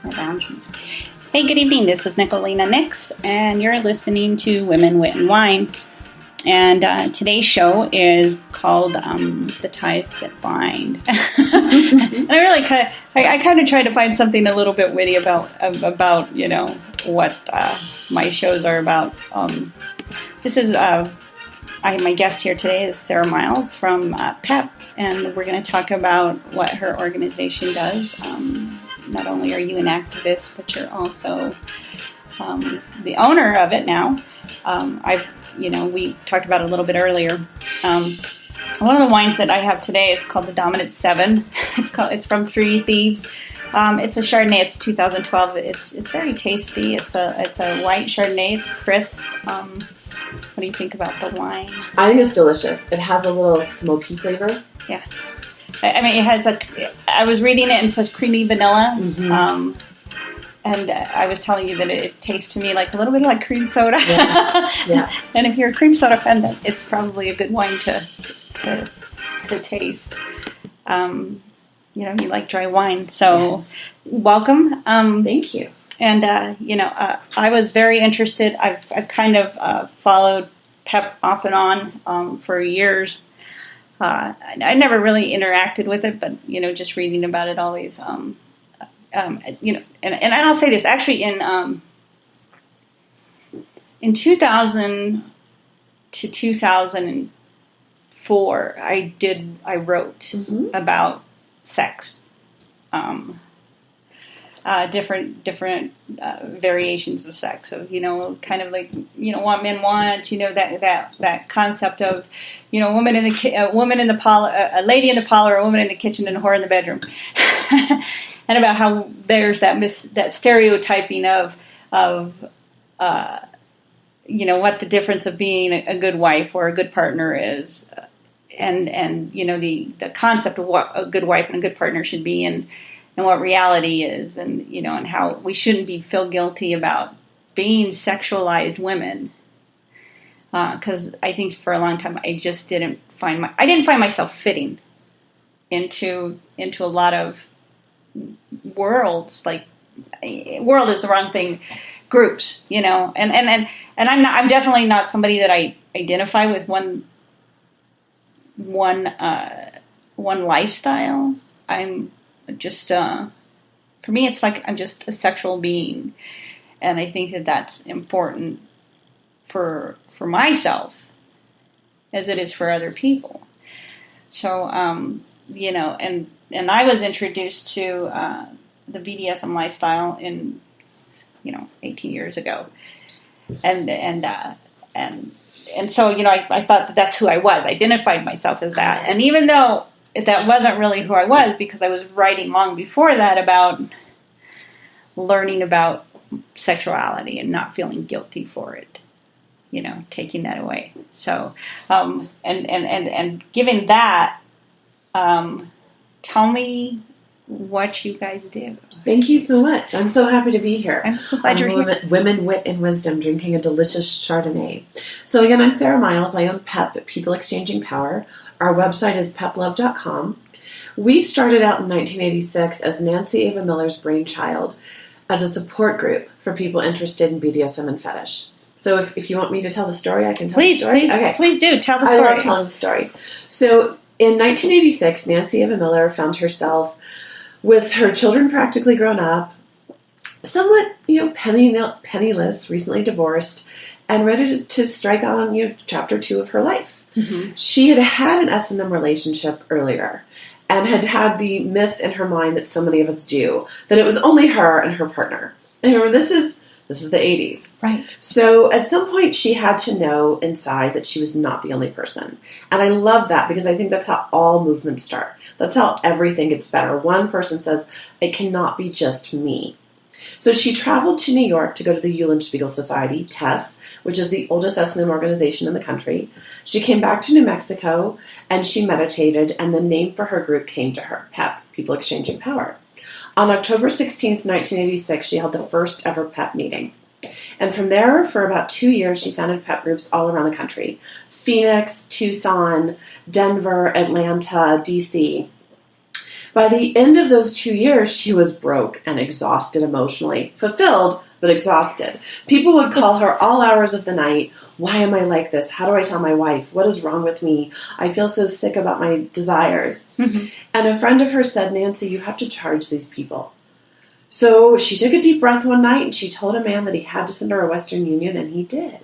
no boundaries. Hey, good evening. This is Nicolina Nix, and you're listening to Women, Wit, and Wine. And today's show is called "The Ties That Bind." And I really kind of tried to find something a little bit witty about what my shows are about. This is my guest here today is Sera Miles from PEP, and we're going to talk about what her organization does. Not only are you an activist, but you're also the owner of it now. We talked about it a little bit earlier. One of the wines that I have today is called the Dominant 7. It's from Three Thieves. It's a Chardonnay. It's 2012. It's very tasty. It's a white Chardonnay. It's crisp. What do you think about the wine? I think it's delicious. It has a little smoky flavor. Yeah. I mean, it has I was reading it and it says creamy vanilla. Mm-hmm. And I was telling you that it tastes to me like a little bit like cream soda. Yeah. And if you're a cream soda fan, then it's probably a good wine to taste. You like dry wine. So yes. Welcome. Thank you. And, I was very interested. I've kind of followed PEP off and on for years. I never really interacted with it, but, just reading about it always, and I'll say this, actually in 2000 to 2004, I wrote about sex. Different variations of sex. So, kind of like, what men want, that concept of, a lady in the parlor, a woman in the kitchen, and a whore in the bedroom. And about how there's that stereotyping of what the difference of being a good wife or a good partner is. And the concept of what a good wife and a good partner should be, and what reality is, and and how we shouldn't feel guilty about being sexualized women. Because I think for a long time I just didn't find myself fitting into a lot of worlds. Like, world is the wrong thing. Groups, and I'm definitely not somebody that I identify with one lifestyle. I'm just, for me, it's like I'm just a sexual being, and I think that that's important for myself as it is for other people. So, and I was introduced to the BDSM lifestyle in 18 years ago, and so I thought that that's who I was. I identified myself as that, and even though that wasn't really who I was, because I was writing long before that about learning about sexuality and not feeling guilty for it, taking that away. So, and given that, tell me what you guys do. Thank you so much. I'm so happy to be here. I'm so glad you're here. Women, Wit, and Wisdom, drinking a delicious Chardonnay. So again, I'm Sera Miles. I own PEP, People Exchanging Power. Our website is peplove.com. We started out in 1986 as Nancy Ava Miller's brainchild as a support group for people interested in BDSM and fetish. So if you want me to tell the story, I can tell the story. Please do. Tell the story. I love telling the story. So in 1986, Nancy Ava Miller found herself with her children practically grown up, somewhat, penniless, recently divorced, and ready to strike out on, chapter 2 of her life. Mm-hmm. She had an S&M relationship earlier, and had the myth in her mind that so many of us do, that it was only her and her partner. And remember, this is the 80s. Right. So at some point she had to know inside that she was not the only person. And I love that, because I think that's how all movements start. That's how everything gets better. One person says, it cannot be just me. So she traveled to New York to go to the Eulenspiegel Society, TESS, which is the oldest S&M organization in the country. She came back to New Mexico, and she meditated, and the name for her group came to her, PEP, People Exchanging Power. On October 16th, 1986, she held the first ever PEP meeting. And from there, for about 2 years, she founded PEP groups all around the country. Phoenix, Tucson, Denver, Atlanta, DC. By the end of those 2 years, she was broke and exhausted emotionally. Fulfilled, but exhausted. People would call her all hours of the night. Why am I like this? How do I tell my wife? What is wrong with me? I feel so sick about my desires. Mm-hmm. And a friend of hers said, Nancy, you have to charge these people. So she took a deep breath one night and she told a man that he had to send her a Western Union, and he did.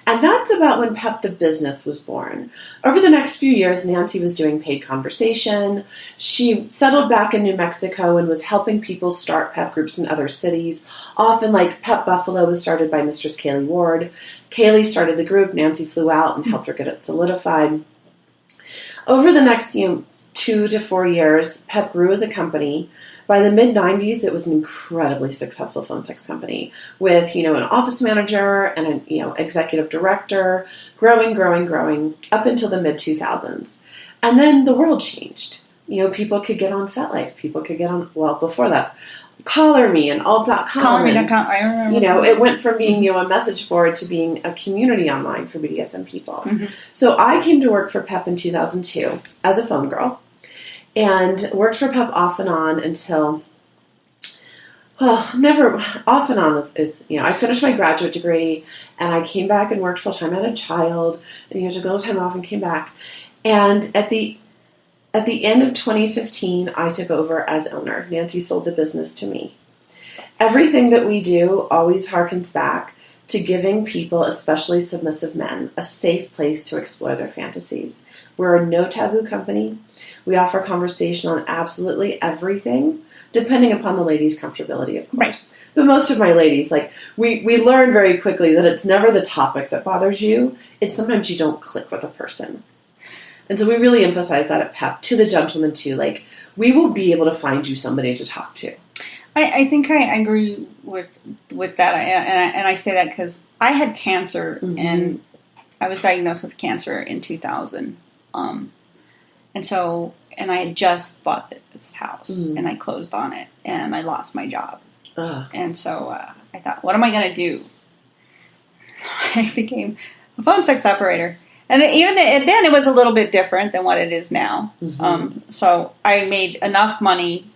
And that's about when PEP the business was born. Over the next few years, Nancy was doing paid conversation. She settled back in New Mexico and was helping people start PEP groups in other cities. Often, like PEP Buffalo was started by Mistress Kaylee Ward. Kaylee started the group. Nancy flew out and helped her get it solidified. Over the next 2 to 4 years, PEP grew as a company. By the mid-90s, it was an incredibly successful phone sex company with, an office manager and an, executive director, growing, up until the mid-2000s. And then the world changed. People could get on FetLife. People could get on, before that, Collar Me and alt.com. CollarMe.com, I remember. It went from being, a message board to being a community online for BDSM people. Mm-hmm. So I came to work for PEP in 2002 as a phone girl. And worked for PEP off and on until, never, off and on is I finished my graduate degree and I came back and worked full time. I had a child and took a little time off and came back. And at the end of 2015, I took over as owner. Nancy sold the business to me. Everything that we do always harkens back to giving people, especially submissive men, a safe place to explore their fantasies. We're a no taboo company. We offer conversation on absolutely everything, depending upon the lady's comfortability, of course. Right. But most of my ladies, we learn very quickly that it's never the topic that bothers you. It's sometimes you don't click with a person. And so we really emphasize that at PEP, to the gentleman too. We will be able to find you somebody to talk to. I think I agree with that, and I say that because I had cancer, mm-hmm. and I was diagnosed with cancer in 2000, and I had just bought this house, mm-hmm. and I closed on it, and I lost my job, and so I thought, what am I going to do? I became a phone sex operator, and even then it was a little bit different than what it is now. Mm-hmm. So I made enough money.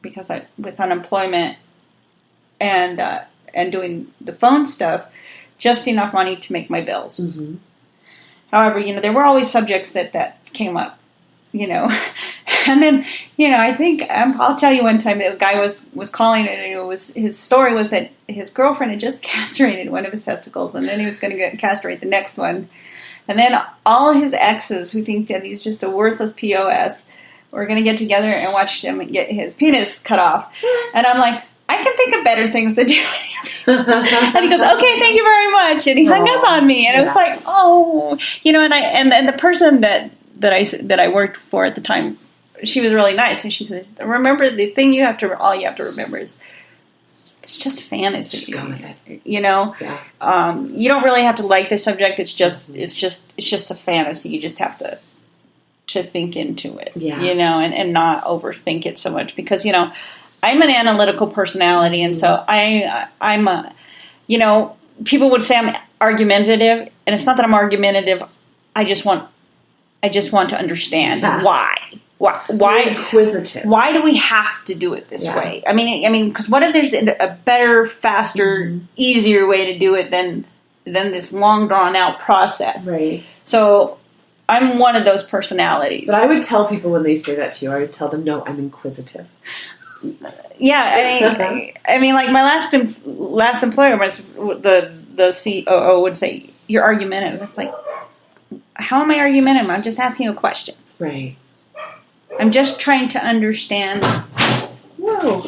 Because with unemployment and doing the phone stuff, just enough money to make my bills. Mm-hmm. However, there were always subjects that came up, and then, I think, I'll tell you one time, the guy was calling and his story was that his girlfriend had just castrated one of his testicles, and then he was going to castrate the next one. And then all his exes who think that he's just a worthless POS, we're going to get together and watch him get his penis cut off. And I'm like, I can think of better things to do with your penis. And he goes, okay, thank you very much. And he hung up on me. And it was like, and the person that I worked for at the time, she was really nice. And she said, remember, the thing all you have to remember is it's just fantasy. Just go with it. Yeah. You don't really have to like the subject. It's just a fantasy. You just have to think into it, and not overthink it so much because, I'm an analytical personality. And so I'm people would say I'm argumentative, and it's not that I'm argumentative. I just want to understand why You're inquisitive. Why do we have to do it this way? I mean, because what if there's a better, faster, mm-hmm. easier way to do it than this long drawn out process? Right. So I'm one of those personalities. But I would tell people when they say that to you, I would tell them, no, I'm inquisitive. Yeah, I mean, like my last employer was the COO would say, you're argumentative. It's like, how am I argumentative? I'm just asking a question. Right. I'm just trying to understand. Whoa.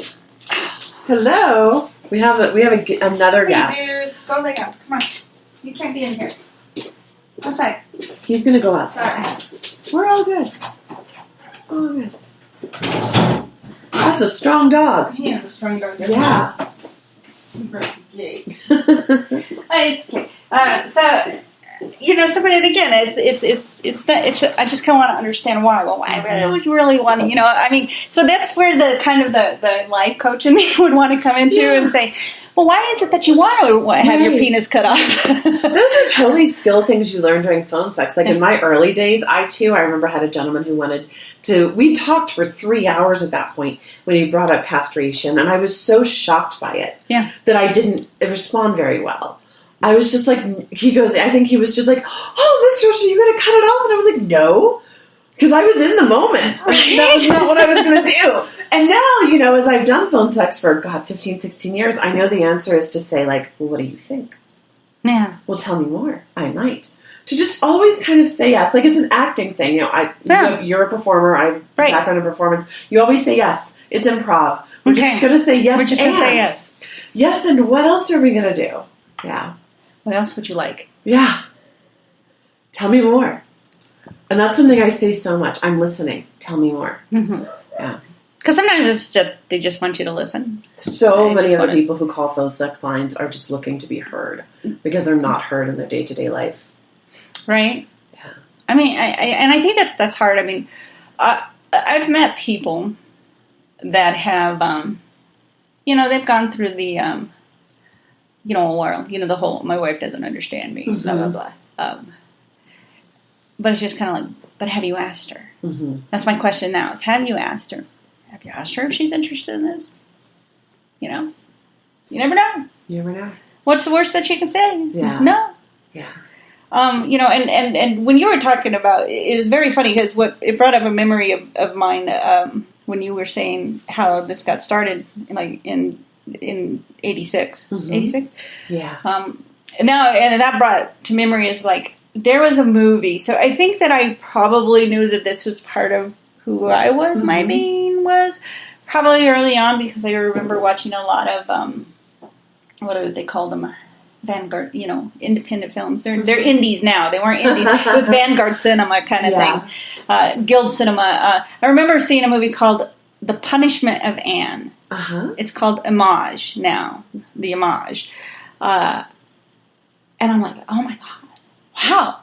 Hello. We have another guest. Jesus, go lay down. Come on. You can't be in here. Outside. He's going to go outside. We're all good. All good. That's a strong dog. He is a strong dog. Yeah. He broke the gate. It's okay. So, So but again, it's I just kind of want to understand why. Well, why would you really want to, so that's where the kind of the life coach in me would want to come into and say, well, why is it that you want to have your penis cut off? Those are totally skill things you learn during phone sex. Like in my early days, I remember had a gentleman who wanted to, we talked for 3 hours at that point when he brought up castration, and I was so shocked by it that I didn't respond very well. I was just like, he goes, I think he was just like, oh, Miss Josh, are you going to cut it off? And I was like, no, because I was in the moment. That was not what I was going to do. And now, as I've done phone sex for, 15, 16 years, I know the answer is to say, like, well, what do you think? Yeah. Well, tell me more. I might. To just always kind of say yes. Like, it's an acting thing. You're a performer. I have background in performance. You always say yes. It's improv. We're just going to say yes. We're just going to say yes. Yes, and what else are we going to do? Yeah. What else would you like? Yeah. Tell me more. And that's something I say so much. I'm listening. Tell me more. Mm-hmm. Yeah. Because sometimes they just want you to listen. So many other people who call phone sex lines are just looking to be heard because they're not heard in their day-to-day life. Right? Yeah. I mean, I think that's hard. I mean, I've met people that have, they've gone through the, world, the whole, my wife doesn't understand me, blah, blah, blah. But it's just kind of like, but have you asked her? Mm-hmm. That's my question now, is have you asked her? Have you asked her if she's interested in this? You never know. You never know. What's the worst that she can say? Yeah. Just no. Yeah. And when you were talking about, it was very funny because it brought up a memory of mine when you were saying how this got started, like in 86. Mm-hmm. 86? Yeah. And that brought to memory of like, there was a movie. So I think that I probably knew that this was part of who I was. Mm-hmm. My being was probably early on because I remember watching a lot of, what do they call them? Vanguard, independent films. They're indies now. They weren't indies. It was Vanguard cinema kind of thing. Guild cinema. I remember seeing a movie called The Punishment of Anne. Uh-huh. It's called Image now. The Image. And I'm like, oh my God. Wow.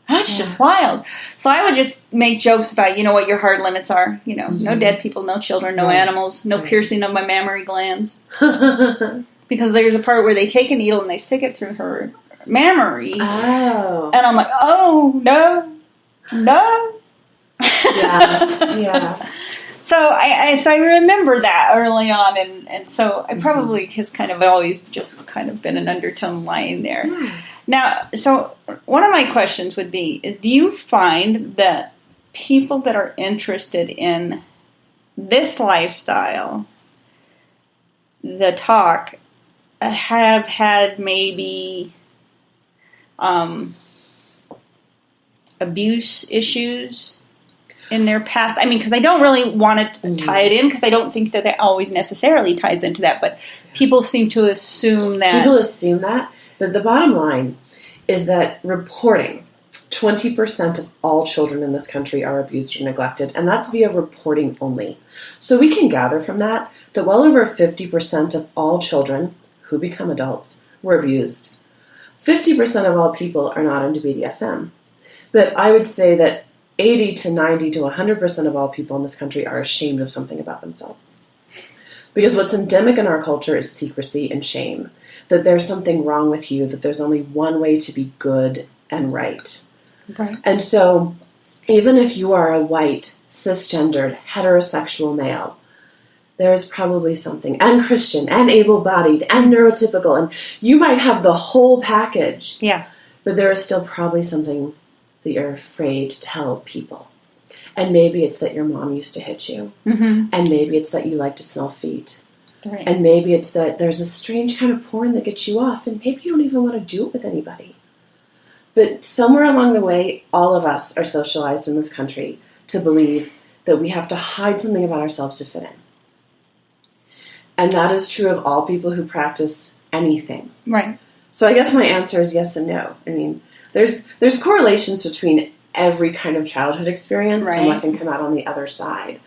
That's just wild. So I would just make jokes about, what your hard limits are. Mm-hmm. No dead people, no children, no animals, no piercing of my mammary glands. Because there's a part where they take a needle and they stick it through her mammary. Oh. And I'm like, oh, no. Yeah. So I remember that early on, and so I probably has kind of always just kind of been an undertone lying there. Yeah. Now, so one of my questions would be, is do you find that people that are interested in this lifestyle, the talk, have had maybe abuse issues in their past? I mean, because I don't really want to tie it in, because I don't think that it always necessarily ties into that, but people seem to assume that. People assume that, but the bottom line is that reporting, 20% of all children in this country are abused or neglected, and that's via reporting only. So we can gather from that well over 50% of all children who become adults were abused. 50% of all people are not into BDSM. But I would say that 80 to 90 to 100% of all people in this country are ashamed of something about themselves. Because what's endemic in our culture is secrecy and shame. That there's something wrong with you, that there's only one way to be good and right. Right. And so, even if you are a white, cisgendered, heterosexual male, there's probably something, and Christian, and able-bodied, and neurotypical, and you might have the whole package. Yeah. But there is still probably something that you're afraid to tell people. And maybe it's that your mom used to hit you. Mm-hmm. And maybe it's that you like to smell feet. Right. And maybe it's that there's a strange kind of porn that gets you off, and maybe you don't even want to do it with anybody. But somewhere along the way, all of us are socialized in this country to believe that we have to hide something about ourselves to fit in. And that is true of all people who practice anything. Right. So I guess my answer is yes and no. I mean, there's correlations between every kind of childhood experience and what can come out on the other side.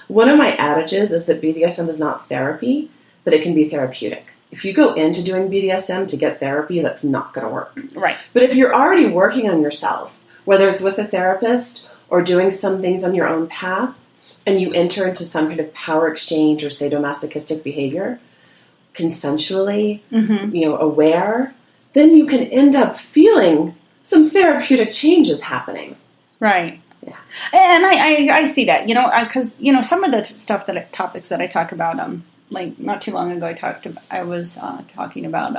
One of my adages is that BDSM is not therapy, but it can be therapeutic. If you go into doing BDSM to get therapy, that's not going to work. Right. But if you're already working on yourself, whether it's with a therapist or doing some things on your own path, and you enter into some kind of power exchange or sadomasochistic behavior, consensually, aware, then you can end up feeling some therapeutic changes happening. Right. Yeah. And I see that, because, some of the topics that I talk about, like not too long ago, I was talking about,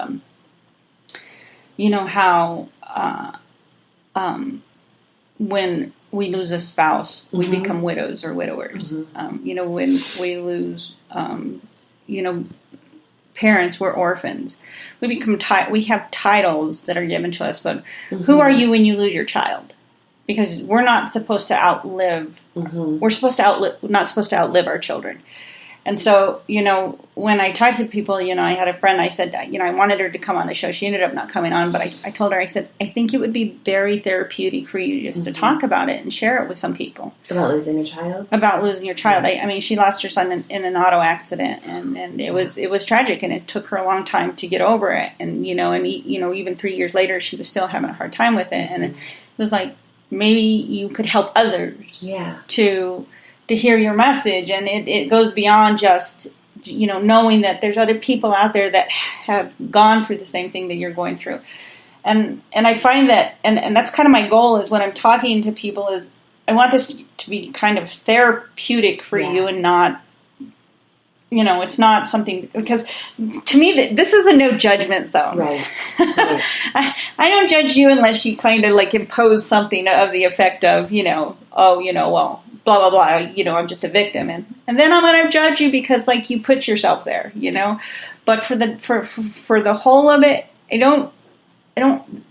how when we lose a spouse, we become widows or widowers. When we lose, parents, we're orphans. We become we have titles that are given to us, but who are you when you lose your child? Because we're not supposed to outlive. We're not supposed to outlive our children. And so, when I talk to people, I had a friend, I said, I wanted her to come on the show. She ended up not coming on, but I told her, I said, I think it would be very therapeutic for you just to talk about it and share it with some people. About losing your child? About losing your child. I mean, she lost her son in an auto accident, and it was tragic, and it took her a long time to get over it. And, even 3 years later, she was still having a hard time with it. And it was like, maybe you could help others to hear your message, and it goes beyond just knowing that there's other people out there that have gone through the same thing that you're going through, and I find that and that's kind of my goal is when I'm talking to people is I want this to be kind of therapeutic for you and not it's not something, because to me this is a no judgment zone. Right. I don't judge you unless you kind of like impose something of the effect of well, blah, blah, blah, I'm just a victim. And then I'm going to judge you because, like, you put yourself there, But for the whole of it, I don't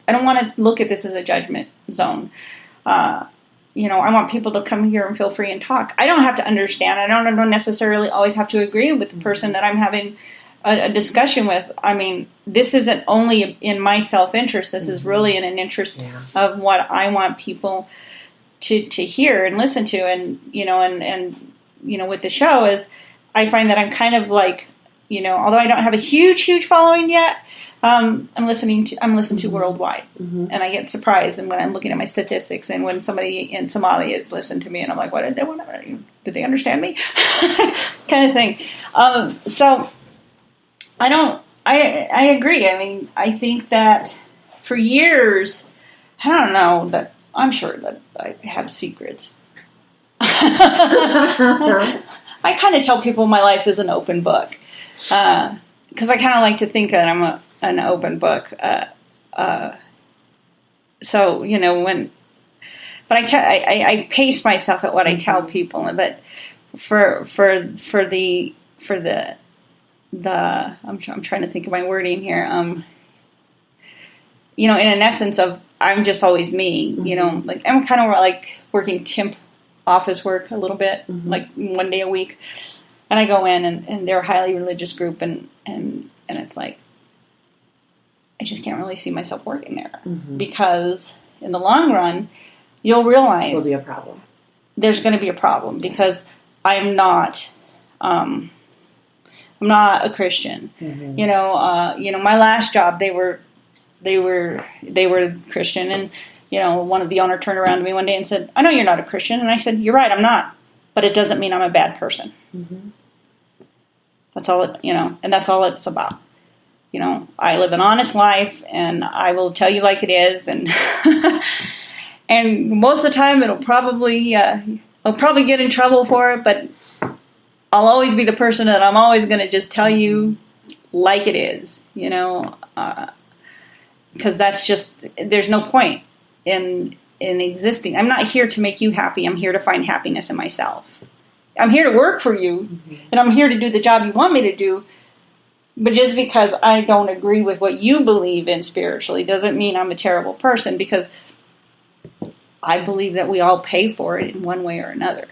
want to look at this as a judgment zone. I want people to come here and feel free and talk. I don't have to understand. I don't necessarily always have to agree with the person that I'm having a discussion with. I mean, this isn't only in my self-interest. This is really in an interest of what I want people to hear and listen to, and with the show is I find that I'm kind of like, although I don't have a huge following yet, I'm listened to worldwide, and I get surprised, and when I'm looking at my statistics, and when somebody in Somalia has listened to me, and I'm like, what did they want? Did they understand me? Kind of thing. So I agree. I mean, I think that for years, I don't know that. I'm sure that I have secrets. I kind of tell people my life is an open book, because I kind of like to think that I'm an open book. So but I pace myself at what I tell people. But for the I'm trying to think of my wording here. In an essence of, I'm just always me, like I'm kind of like working temp office work a little bit, like 1 day a week. And I go in and they're a highly religious group and it's like, I just can't really see myself working there because in the long run, you'll realize there'll be a problem. There's going to be a problem because I'm not a Christian. My last job, they were Christian, and one of the owner turned around to me one day and said, I know you're not a Christian. And I said, you're right, I'm not, but it doesn't mean I'm a bad person. That's all and that's all it's about. I live an honest life, and I will tell you like it is, and and most of the time I'll probably get in trouble for it, but I'll always be the person that I'm always going to just tell you like it is, because that's just, there's no point in existing. I'm not here to make you happy. I'm here to find happiness in myself. I'm here to work for you, and I'm here to do the job you want me to do. But just because I don't agree with what you believe in spiritually doesn't mean I'm a terrible person, because I believe that we all pay for it in one way or another.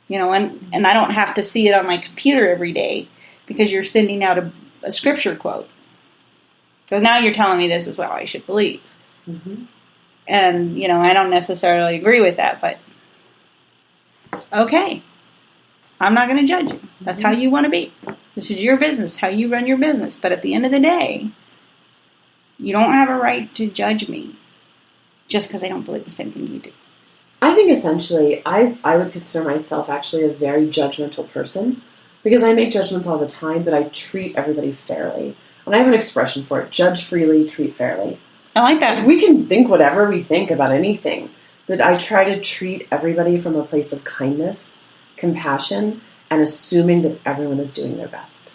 And I don't have to see it on my computer every day because you're sending out a scripture quote. So now you're telling me this is what I should believe. And, I don't necessarily agree with that, but okay. I'm not going to judge you. That's how you want to be. This is your business, how you run your business. But at the end of the day, you don't have a right to judge me just because I don't believe the same thing you do. I think essentially, I would consider myself actually a very judgmental person because I make judgments all the time, but I treat everybody fairly. And I have an expression for it: judge freely, treat fairly. I like that. We can think whatever we think about anything, but I try to treat everybody from a place of kindness, compassion, and assuming that everyone is doing their best.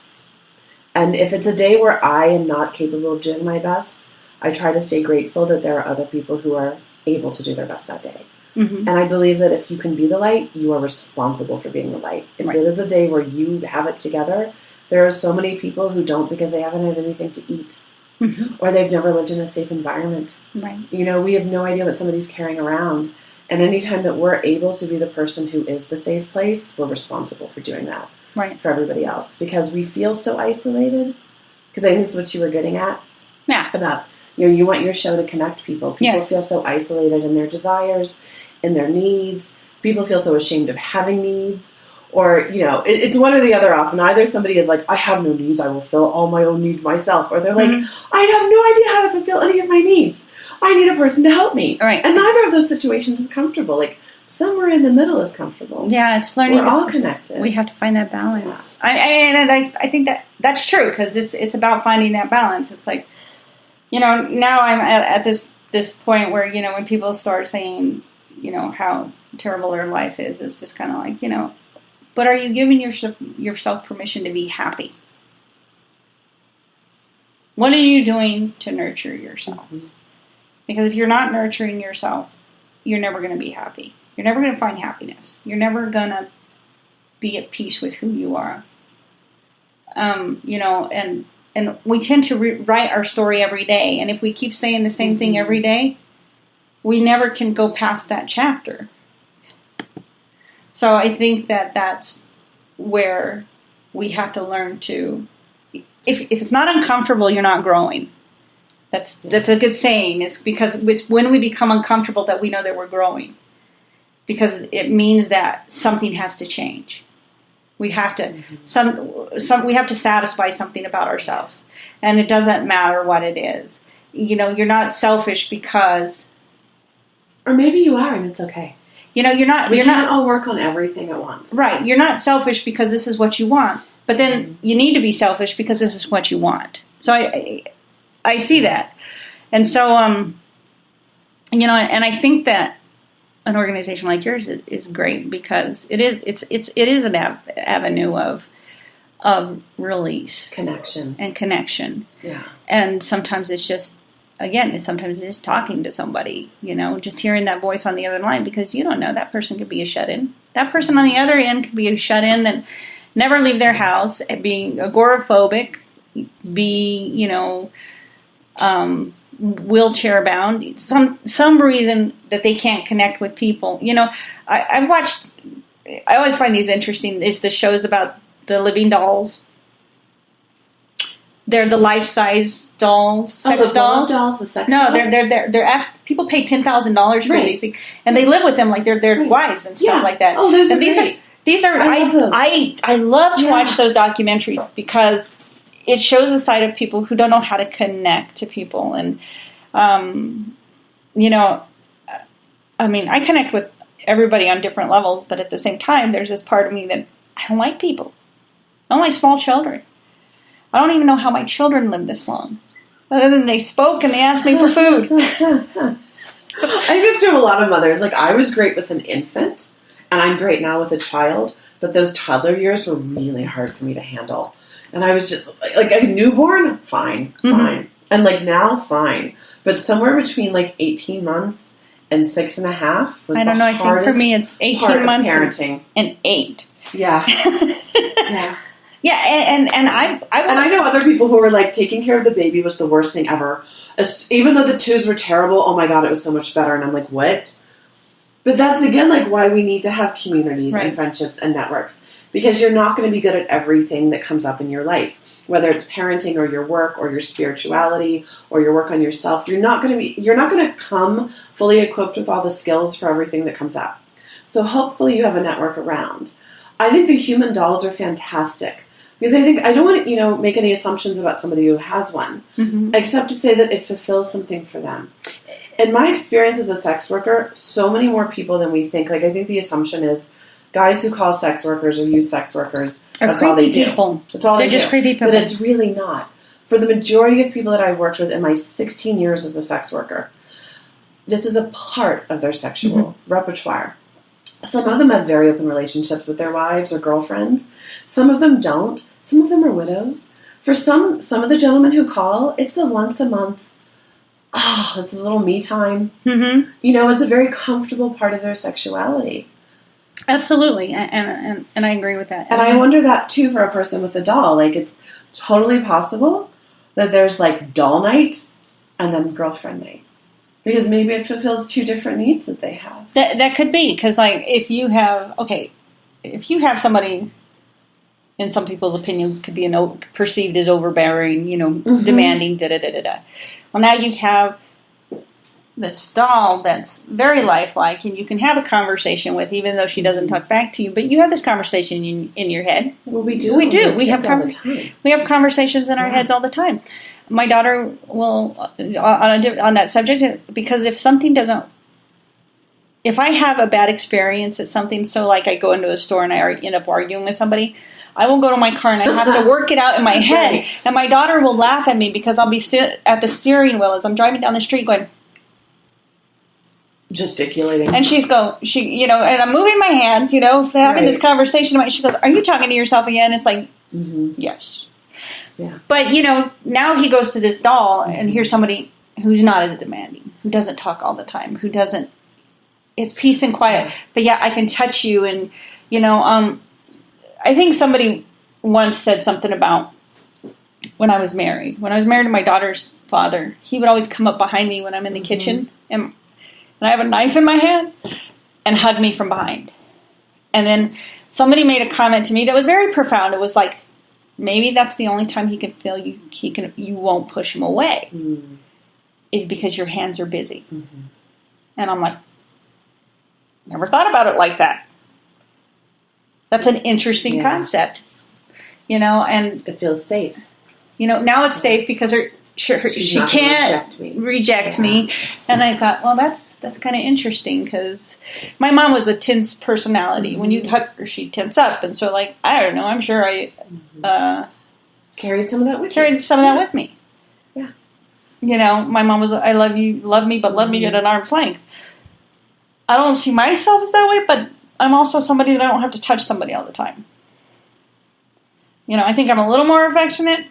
And if it's a day where I am not capable of doing my best, I try to stay grateful that there are other people who are able to do their best that day. Mm-hmm. And I believe that if you can be the light, you are responsible for being the light. If it is a day where you have it together, there are so many people who don't because they haven't had anything to eat. Mm-hmm. Or they've never lived in a safe environment. Right. You know, we have no idea what somebody's carrying around. And anytime that we're able to be the person who is the safe place, we're responsible for doing that for everybody else. Because we feel so isolated. Because I think that's what you were getting at. Yeah. About, you want your show to connect people. People feel so isolated in their desires, in their needs. People feel so ashamed of having needs. Or, it's one or the other often. Either somebody is like, I have no needs, I will fill all my own needs myself. Or they're like, I have no idea how to fulfill any of my needs. I need a person to help me. Right. And neither of those situations is comfortable. Like, somewhere in the middle is comfortable. Yeah, it's learning. We're all connected. We have to find that balance. Yeah. I think that's true, because it's about finding that balance. It's like, now I'm at this point where, when people start saying, how terrible their life is, it's just kind of like, but are you giving yourself permission to be happy? What are you doing to nurture yourself? Mm-hmm. Because if you're not nurturing yourself, you're never going to be happy. You're never going to find happiness. You're never going to be at peace with who you are. And we tend to write our story every day. And if we keep saying the same thing every day, we never can go past that chapter. So I think that's where we have to learn to, if it's not uncomfortable, you're not growing. That's a good saying. It's because it's when we become uncomfortable that we know that we're growing. Because it means that something has to change. We have to we have to satisfy something about ourselves. And it doesn't matter what it is. You're not selfish because, or maybe you are and it's okay. You're not. We can't all work on everything at once. Right. You're not selfish because this is what you want. But then you need to be selfish because this is what you want. So I see that. And so, and I think that an organization like yours is great because it is an avenue of release. Connection. Yeah. And sometimes it's just, sometimes it's just talking to somebody, just hearing that voice on the other line, because you don't know, that person could be a shut-in. That person on the other end could be a shut-in that never leave their house, being agoraphobic, be, wheelchair bound, some reason that they can't connect with people. I always find these interesting, is the shows about the living dolls. They're the life-size dolls, sex dolls. The sex dolls? They're people pay $10,000 for these things, and they live with them like they're wives and stuff like that. Oh, those are great. These are I love to watch those documentaries because it shows a side of people who don't know how to connect to people, and I connect with everybody on different levels, but at the same time, there's this part of me that I don't like people. I don't like small children. I don't even know how my children lived this long. Other than they spoke and they asked me for food. I think it's true of a lot of mothers. Like, I was great with an infant, and I'm great now with a child, but those toddler years were really hard for me to handle. And I was just, like a newborn, fine. And now, fine. But somewhere between 18 months and 6.5 was I don't know, I think for me it's 18 months parenting. And 8. Yeah. Yeah. Yeah, and I know other people who were taking care of the baby was the worst thing ever. Even though the twos were terrible, oh my God, it was so much better. And I'm like, what? But that's again why we need to have communities and friendships and networks, because you're not going to be good at everything that comes up in your life, whether it's parenting or your work or your spirituality or your work on yourself. You're not going to come fully equipped with all the skills for everything that comes up. So hopefully you have a network around. I think the human dolls are fantastic. Because I think I don't want to, make any assumptions about somebody who has one, except to say that it fulfills something for them. In my experience as a sex worker, so many more people than we think. Like, I think the assumption is guys who call sex workers or use sex workers, that's all they do. People. That's all They're they just do. creepy people. But it's really not. For the majority of people that I've worked with in my 16 years as a sex worker, this is a part of their sexual repertoire. Some of them have very open relationships with their wives or girlfriends. Some of them don't. Some of them are widows. For some of the gentlemen who call, it's a once a month, this is a little me time. Mm-hmm. It's a very comfortable part of their sexuality. Absolutely. And I agree with that. And I wonder that, too, for a person with a doll. Like, it's totally possible that there's, like, doll night and then girlfriend night. Because maybe it fulfills two different needs that they have. That could be. Because, like, if you have somebody, in some people's opinion, could be perceived as overbearing, demanding, da-da-da-da-da. Well, now you have this doll that's very lifelike, and you can have a conversation with, even though she doesn't talk back to you, but you have this conversation in your head. Well, we do. We do. We have all the time. We have conversations in our heads all the time. My daughter will, on that subject, because if I have a bad experience at something, so like I go into a store and I end up arguing with somebody, I will go to my car and I have to work it out in my head. Right. And my daughter will laugh at me because I'll be at the steering wheel as I'm driving down the street going, gesticulating. And and I'm moving my hands, having this conversation. And she goes, "Are you talking to yourself again?" It's like, yes. Yeah. But, now he goes to this doll and here's somebody who's not as demanding, who doesn't talk all the time, who doesn't, it's peace and quiet. But yeah, I can touch you. And, I think somebody once said something about when I was married. When I was married to my daughter's father, he would always come up behind me when I'm in the kitchen and I have a knife in my hand and hug me from behind. And then somebody made a comment to me that was very profound. It was like, maybe that's the only time he can feel you won't push him away, is because your hands are busy. Mm-hmm. And I'm like, never thought about it like that. That's an interesting concept, and it feels safe. Now it's safe because she can't reject me. And I thought, well, that's kind of interesting because my mom was a tense personality. When you hug her, she'd tense up. And so, like, I don't know, I'm sure I carried some of that with me. Yeah. My mom was, I love you, love me, but love me at an arm's length. I don't see myself as that way, but I'm also somebody that I don't have to touch somebody all the time. I think I'm a little more affectionate,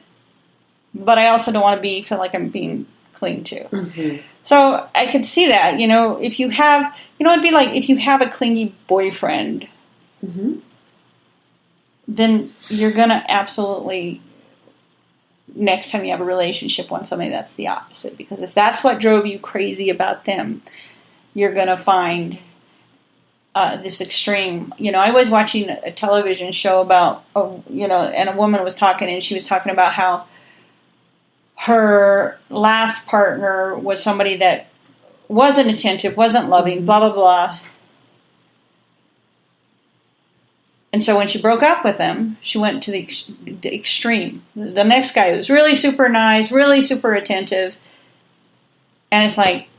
but I also don't want to feel like I'm being clinged to. Mm-hmm. So I could see that, if you have, it'd be like if you have a clingy boyfriend, then you're going to absolutely, next time you have a relationship, want somebody that's the opposite. Because if that's what drove you crazy about them, you're going to find this extreme. I was watching a television show about, and a woman was talking, and she was talking about how her last partner was somebody that wasn't attentive, wasn't loving, blah, blah, blah. And so when she broke up with him, she went to the extreme. The next guy was really super nice, really super attentive. And it's like,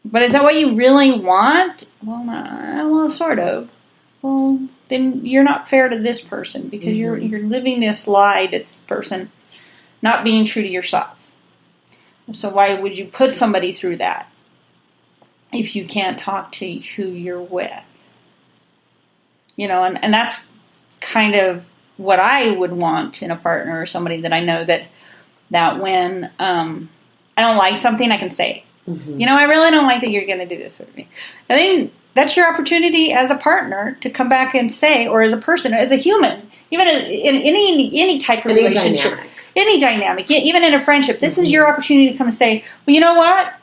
but is that what you really want? Well, sort of. Well, then you're not fair to this person because you're living this lie to this person, not being true to yourself. So why would you put somebody through that if you can't talk to who you're with? And that's kind of what I would want in a partner or somebody that I know that when I don't like something, I can say it. Mm-hmm. I really don't like that you're going to do this with me. I think that's your opportunity as a partner to come back and say, or as a person, as a human, even in any type of relationship, any dynamic, even in a friendship, this is your opportunity to come and say, well, you know what?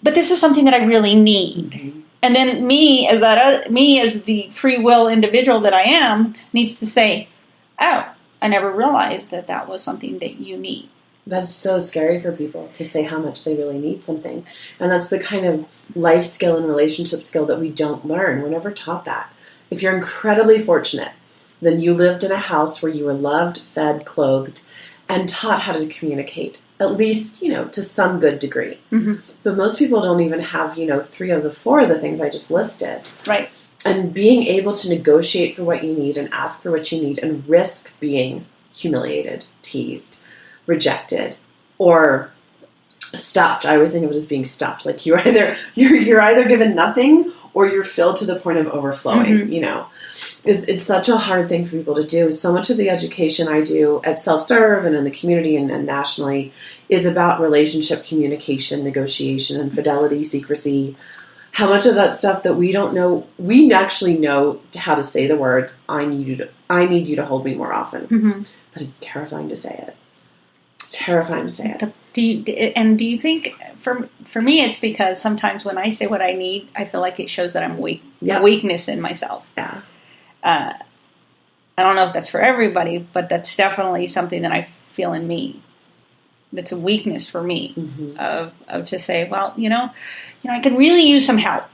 But this is something that I really need. Mm-hmm. And then me as the free will individual that I am needs to say, oh, I never realized that was something that you need. That's so scary for people to say how much they really need something. And that's the kind of life skill and relationship skill that we don't learn. We're never taught that. If you're incredibly fortunate then you lived in a house where you were loved, fed, clothed, and taught how to communicate, at least, to some good degree. Mm-hmm. But most people don't even have, 3 of the 4 of the things I just listed. Right. And being able to negotiate for what you need and ask for what you need and risk being humiliated, teased, rejected, or stuffed. I always think of it as being stuffed. Like you're either given nothing or you're filled to the point of overflowing, It's such a hard thing for people to do. So much of the education I do at Self-Serve and in the community and nationally is about relationship communication, negotiation, and fidelity, secrecy. How much of that stuff that we don't know, we actually know how to say the words, I need you to hold me more often. Mm-hmm. But it's terrifying to say it. It's terrifying to say it. Do you think, for me, it's because sometimes when I say what I need, I feel like it shows that I'm weak, Yeah. weakness in myself. Yeah. I don't know if that's for everybody, but that's definitely something that I feel in me. That's a weakness for me of to say, well, I could really use some help.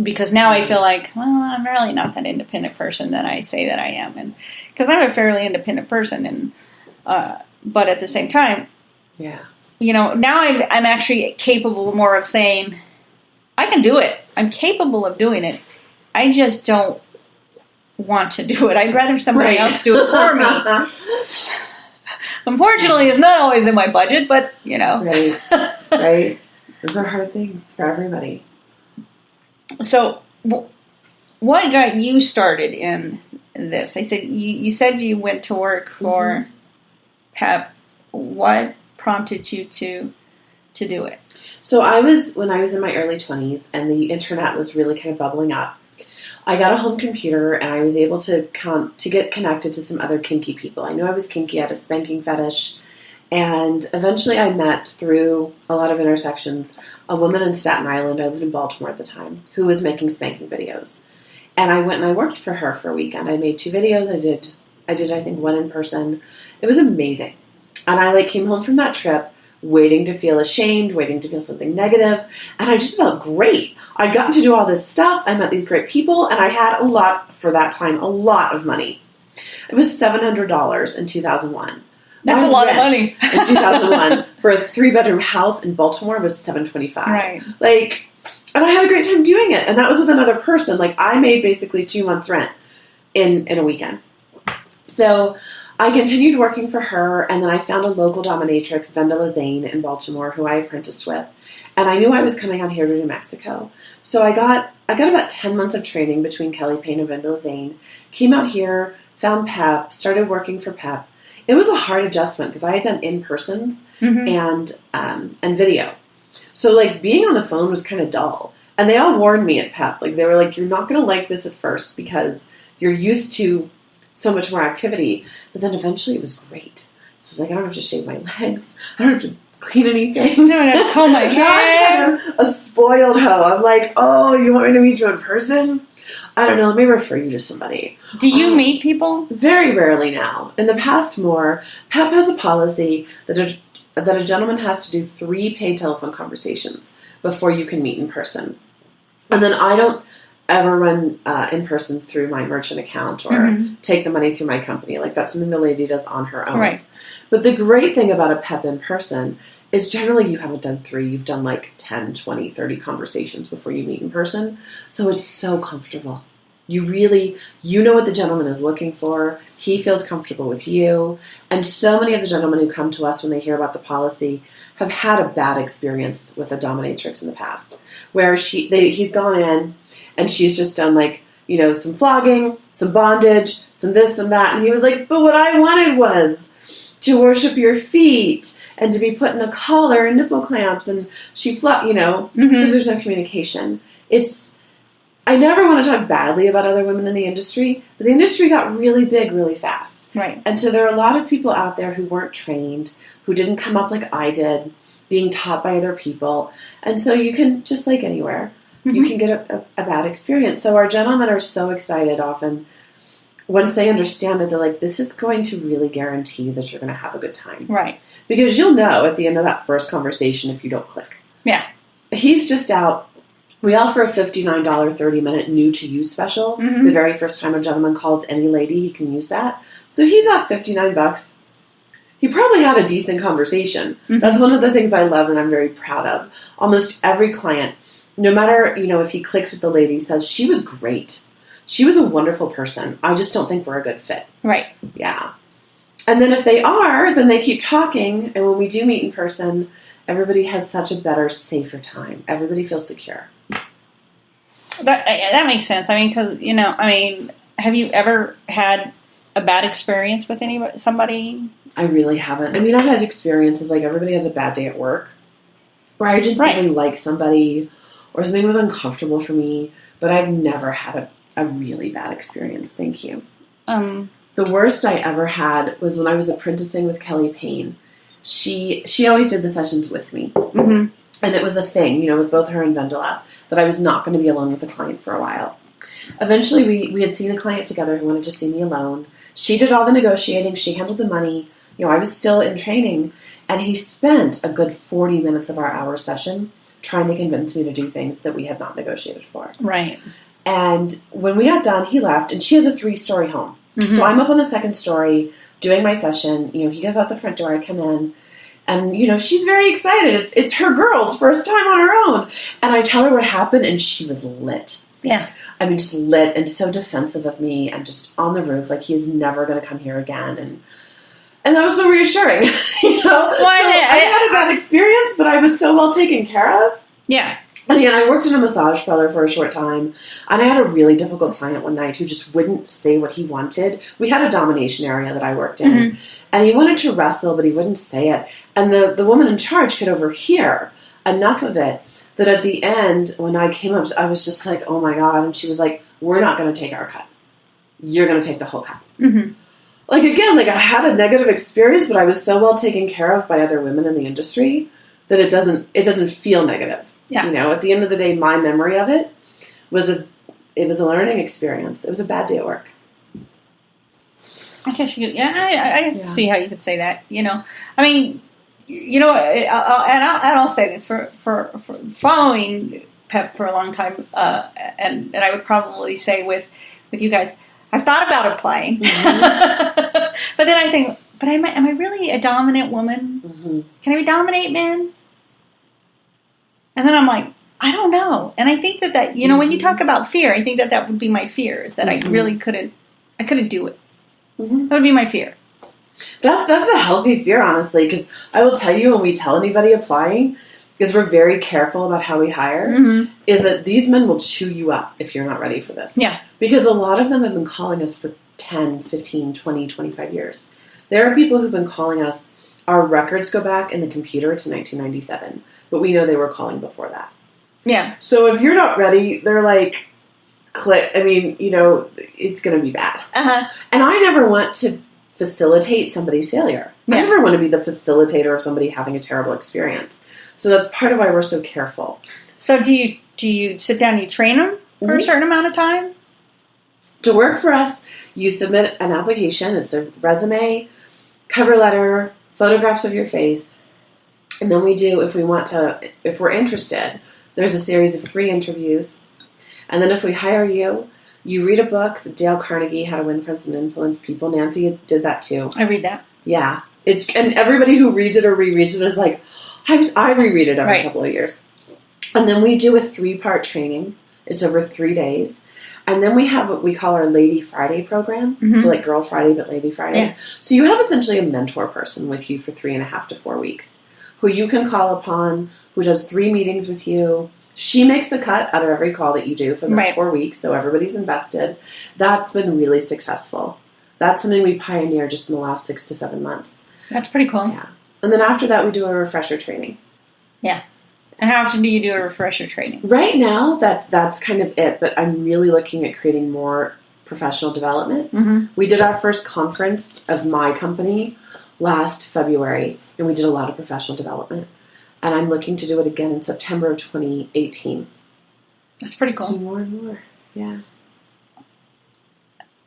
Because now I feel like, well, I'm really not that independent person that I say that I am. And because I'm a fairly independent person, and but at the same time, yeah, now I'm actually capable more of saying, I can do it. I'm capable of doing it. I just don't want to do it. I'd rather somebody else do it for me. Unfortunately, it's not always in my budget, but, Right. Those are hard things for everybody. So, what got you started in this? I said you said you went to work for PEP. What prompted you to do it? So when I was in my early 20s and the internet was really kind of bubbling up, I got a home computer and I was able to get connected to some other kinky people. I knew I was kinky, I had a spanking fetish, and eventually I met, through a lot of intersections, a woman in Staten Island, I lived in Baltimore at the time, who was making spanking videos. And I went and I worked for her for a weekend. I made 2 videos. I did I think 1 in person. It was amazing. And I came home from that trip waiting to feel ashamed, waiting to feel something negative, and I just felt great. I'd gotten to do all this stuff, I met these great people, and I had a lot of money. It was $700 in 2001. That's a lot of money. In 2001 for a 3-bedroom house in Baltimore was $725. Right. And I had a great time doing it, and that was with another person. I made basically 2 months' rent in a weekend. So I continued working for her, and then I found a local dominatrix, Venda Lazane, in Baltimore, who I apprenticed with. And I knew I was coming out here to New Mexico. So I got about 10 months of training between Kelly Payne and Venda Lazane, came out here, found PEP, started working for PEP. It was a hard adjustment because I had done in-persons and video. So being on the phone was kind of dull. And they all warned me at PEP. They were like, you're not going to like this at first because you're used to so much more activity. But then eventually it was great. So I was like, I don't have to shave my legs. I don't have to clean anything. No, I have to comb my hair. I'm kind of a spoiled hoe. I'm like, oh, you want me to meet you in person? I don't know. Let me refer you to somebody. Do you meet people? Very rarely now. In the past, more. PEP has a policy that a gentleman has to do 3 paid telephone conversations before you can meet in person. And then I don't ever run in-persons through my merchant account or take the money through my company. That's something the lady does on her own. Right. But the great thing about a PEP in-person is generally you haven't done 3. You've done 10, 20, 30 conversations before you meet in person. So it's so comfortable. You know what the gentleman is looking for. He feels comfortable with you. And so many of the gentlemen who come to us when they hear about the policy have had a bad experience with a dominatrix in the past, where he's gone in and she's just done some flogging, some bondage, some this and that. And he was like, but what I wanted was to worship your feet and to be put in a collar and nipple clamps. And she because there's no communication. I never want to talk badly about other women in the industry, but the industry got really big really fast. Right. And so there are a lot of people out there who weren't trained, who didn't come up like I did, being taught by other people. And so you can, just like anywhere, you can get a bad experience. So our gentlemen are so excited often. Once they understand it, they're like, this is going to really guarantee that you're going to have a good time. Right. Because you'll know at the end of that first conversation if you don't click. Yeah. He's just out We offer a $59 30-minute new-to-use special. Mm-hmm. The very first time a gentleman calls any lady, he can use that. So he's at $59. He probably had a decent conversation. Mm-hmm. That's one of the things I love and I'm very proud of. Almost every client, no matter, if he clicks with the lady, says, she was great. She was a wonderful person. I just don't think we're a good fit. Right. Yeah. And then if they are, then they keep talking. And when we do meet in person, everybody has such a better, safer time. Everybody feels secure. That makes sense. I mean, because, have you ever had a bad experience with somebody? I really haven't. I mean, I've had experiences like everybody has a bad day at work where I didn't really like somebody or something was uncomfortable for me, but I've never had a really bad experience. Thank you. The worst I ever had was when I was apprenticing with Kelly Payne. She always did the sessions with me. Mm-hmm. And it was a thing, with both her and Vendela, that I was not going to be alone with the client for a while. Eventually, we had seen a client together who wanted to see me alone. She did all the negotiating. She handled the money. I was still in training. And he spent a good 40 minutes of our hour session trying to convince me to do things that we had not negotiated for. Right. And when we got done, he left. And she has a 3-story home. Mm-hmm. So I'm up on the 2nd story doing my session. He goes out the front door. I come in. And, she's very excited. It's her girl's first time on her own. And I tell her what happened, and she was lit. Yeah. I mean, just lit and so defensive of me and just on the roof, like he is never going to come here again. And that was so reassuring, Well, so I had a bad experience, but I was so well taken care of. Yeah. And again, I worked in a massage parlor for a short time, and I had a really difficult client one night who just wouldn't say what he wanted. We had a domination area that I worked in, mm-hmm. and he wanted to wrestle, but he wouldn't say it. And the woman in charge could overhear enough of it that at the end, when I came up, I was just like, oh my God. And she was like, we're not going to take our cut. You're going to take the whole cut. Mm-hmm. Like, again, I had a negative experience, but I was so well taken care of by other women in the industry that it doesn't feel negative. Yeah. At the end of the day, my memory of it was a learning experience. It was a bad day at work. I guess you could, I see how you could say that, I mean, I'll say this for following PEP for a long time, and I would probably say with you guys, I've thought about applying, Mm-hmm. but then I think, am I really a dominant woman? Mm-hmm. Can I dominate men? And then I'm like, I don't know. And I think that mm-hmm. when you talk about fear, I think that would be my fear, is that mm-hmm. I really couldn't do it. Mm-hmm. That would be my fear. That's a healthy fear, honestly, because I will tell you, when we tell anybody applying, because we're very careful about how we hire, mm-hmm. is that these men will chew you up if you're not ready for this. Yeah. Because a lot of them have been calling us for 10, 15, 20, 25 years. There are people who've been calling us, our records go back in the computer to 1997, but we know they were calling before that. Yeah. So if you're not ready, they're like, click. I mean, it's going to be bad. Uh-huh. And I never want to facilitate somebody's failure. Yeah. I never want to be the facilitator of somebody having a terrible experience. So that's part of why we're so careful. So do you sit down and you train them for mm-hmm. a certain amount of time? To work for us, you submit an application. It's a resume, cover letter, photographs of your face. And then we do, if we're interested, there's a series of 3 interviews. And then if we hire you, you read a book, Dale Carnegie, How to Win Friends and Influence People. Nancy did that too. I read that. Yeah. And everybody who reads it or rereads it is like, I reread it every couple of years. And then we do a 3-part training. It's over 3 days. And then we have what we call our Lady Friday program. Mm-hmm. So like Girl Friday, but Lady Friday. Yeah. So you have essentially a mentor person with you for 3.5 to 4 weeks who you can call upon, who does 3 meetings with you. She makes a cut out of every call that you do for the next 4 weeks, so everybody's invested. That's been really successful. That's something we pioneered just in the last 6 to 7 months. That's pretty cool. Yeah. And then after that, we do a refresher training. Yeah. And how often do you do a refresher training? Right now, that's kind of it, but I'm really looking at creating more professional development. Mm-hmm. We did our first conference of my company last February, and we did a lot of professional development. And I'm looking to do it again in September of 2018. That's pretty cool. Do more and more. Yeah.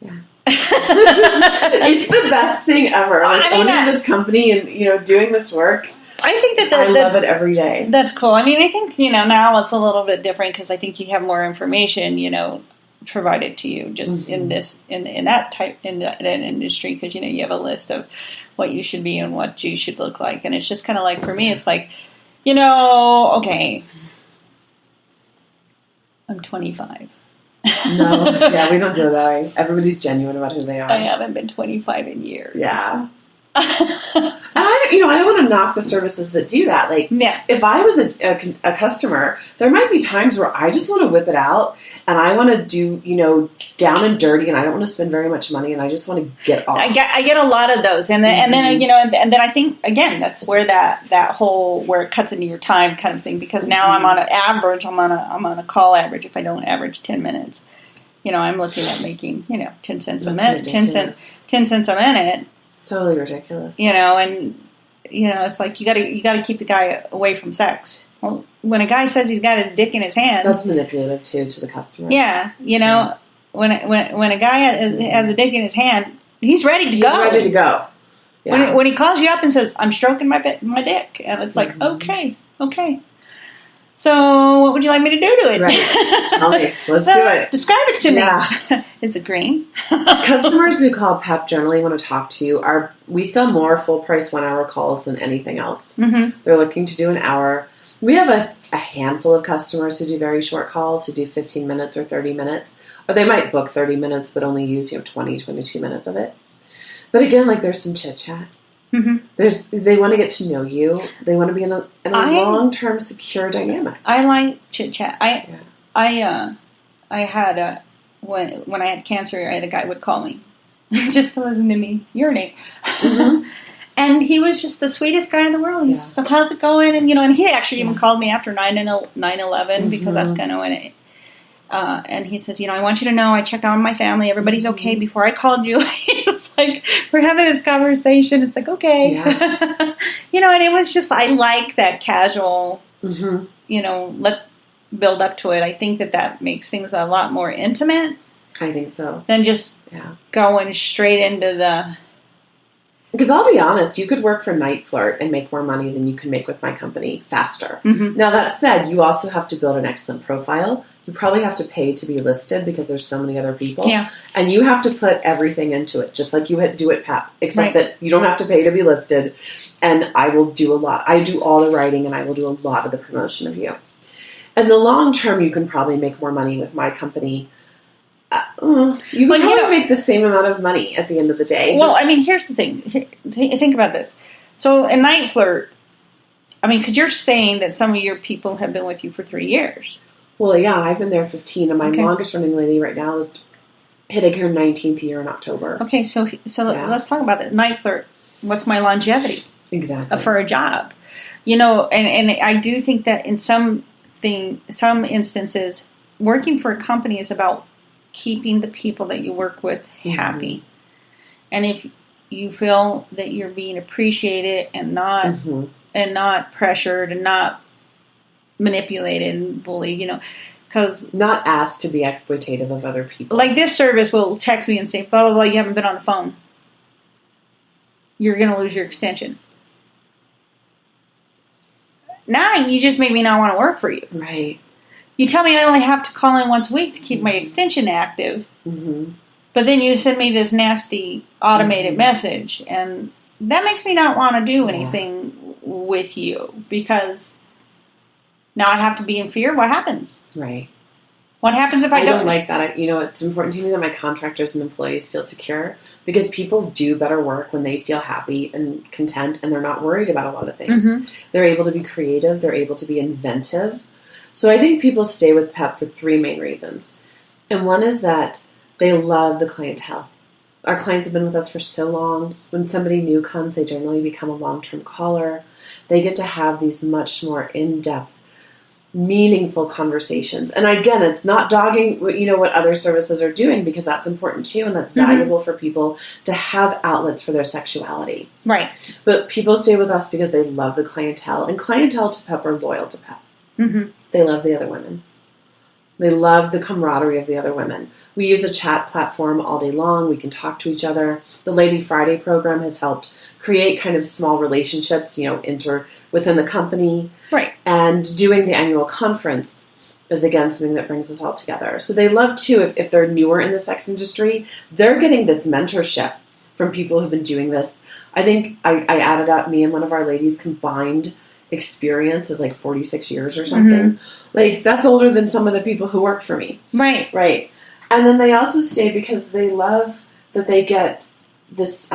Yeah. It's the best thing ever. Owning this company and, doing this work. I think that I love it every day. That's cool. I mean, I think, now it's a little bit different because I think you have more information, provided to you just in this, in that industry, because, you have a list of what you should be and what you should look like. And it's just kind of like, for me, it's like, okay, I'm 25. No, yeah, we don't do that. Everybody's genuine about who they are. I haven't been 25 in years. Yeah. And I don't want to knock the services that do that. Like, yeah. If I was a customer, there might be times where I just want to whip it out and I want to do, down and dirty, and I don't want to spend very much money, and I just want to get off. I get a lot of those, and then and then I think again that's where that whole where it cuts into your time kind of thing, because now I'm on an average, I'm on a call average. If I don't average 10 minutes, I'm looking at making 10 cents a minute, 10 cents a minute. Totally ridiculous. And it's like you gotta keep the guy away from sex. Well, when a guy says he's got his dick in his hand, that's manipulative too to the customer. Yeah, when a guy has a dick in his hand, he's ready to go. He's ready to go. Yeah. When he calls you up and says, "I'm stroking my dick," and it's like, okay. So, what would you like me to do to it? Right. Tell me. Let's do it. Describe it to me. Is it green? Customers who call PEP generally want to talk to you. We sell more full price 1 hour calls than anything else. Mm-hmm. They're looking to do an hour. We have a handful of customers who do very short calls, who do 15 minutes or 30 minutes. Or they might book 30 minutes but only use 20, 22 minutes of it. But again, there's some chit chat. Mm-hmm. They want to get to know you. They want to be in a long-term secure dynamic. I like chit chat. I had when I had cancer, I had a guy would call me just to listen to me urinate. Mm-hmm. And he was just the sweetest guy in the world. He's so, how's it going? And and he actually even called me after 9/11 because that's kind of when it. And he says, I want you to know I check on my family. Everybody's okay. Before I called you, it's like we're having this conversation. It's like okay, and it was just I like that casual, let build up to it. I think that makes things a lot more intimate. I think so. Than just going straight into the. Because I'll be honest, you could work for Night Flirt and make more money than you can make with my company faster. Mm-hmm. Now, that said, you also have to build an excellent profile. You probably have to pay to be listed because there's so many other people. Yeah. And you have to put everything into it, just like you do at PEP, except that you don't have to pay to be listed. And I will do a lot. I do all the writing, and I will do a lot of the promotion of you. In the long term, you can probably make more money with my company. You can probably make the same amount of money at the end of the day. Well, I mean, here's the thing. Think about this. So, in Night Flirt, because you're saying that some of your people have been with you for 3 years. Well, yeah, I've been there 15, and my longest running lady right now is hitting her 19th year in October. Okay, so let's talk about this. Night Flirt, what's my longevity? Exactly. For a job. And I do think that in some instances, working for a company is about keeping the people that you work with happy. And if you feel that you're being appreciated and not pressured and not manipulated and bullied, because not asked to be exploitative of other people. Like this service will text me and say, blah, blah, blah, you haven't been on the phone. You're going to lose your extension. Now you just made me not want to work for you. Right. You tell me I only have to call in once a week to keep my extension active. Mm-hmm. But then you send me this nasty automated message. And that makes me not want to do anything with you. Because now I have to be in fear. What happens? Right. What happens if I don't like that? It's important to me that my contractors and employees feel secure. Because people do better work when they feel happy and content. And they're not worried about a lot of things. Mm-hmm. They're able to be creative. They're able to be inventive. So I think people stay with PEP for 3 main reasons. And one is that they love the clientele. Our clients have been with us for so long. When somebody new comes, they generally become a long-term caller. They get to have these much more in-depth, meaningful conversations. And again, it's not dogging what other services are doing, because that's important too, and that's valuable for people to have outlets for their sexuality. Right. But people stay with us because they love the clientele. And clientele to PEP are loyal to PEP. Mm-hmm. They love the other women. They love the camaraderie of the other women. We use a chat platform all day long. We can talk to each other. The Lady Friday program has helped create kind of small relationships, within the company. Right. And doing the annual conference is, again, something that brings us all together. So they love, too, if they're newer in the sex industry, they're getting this mentorship from people who've been doing this. I think I added up, me and one of our ladies combined experience is like 46 years or something. Mm-hmm. Like, that's older than some of the people who work for me. Right. Right. And then they also stay because they love that they get this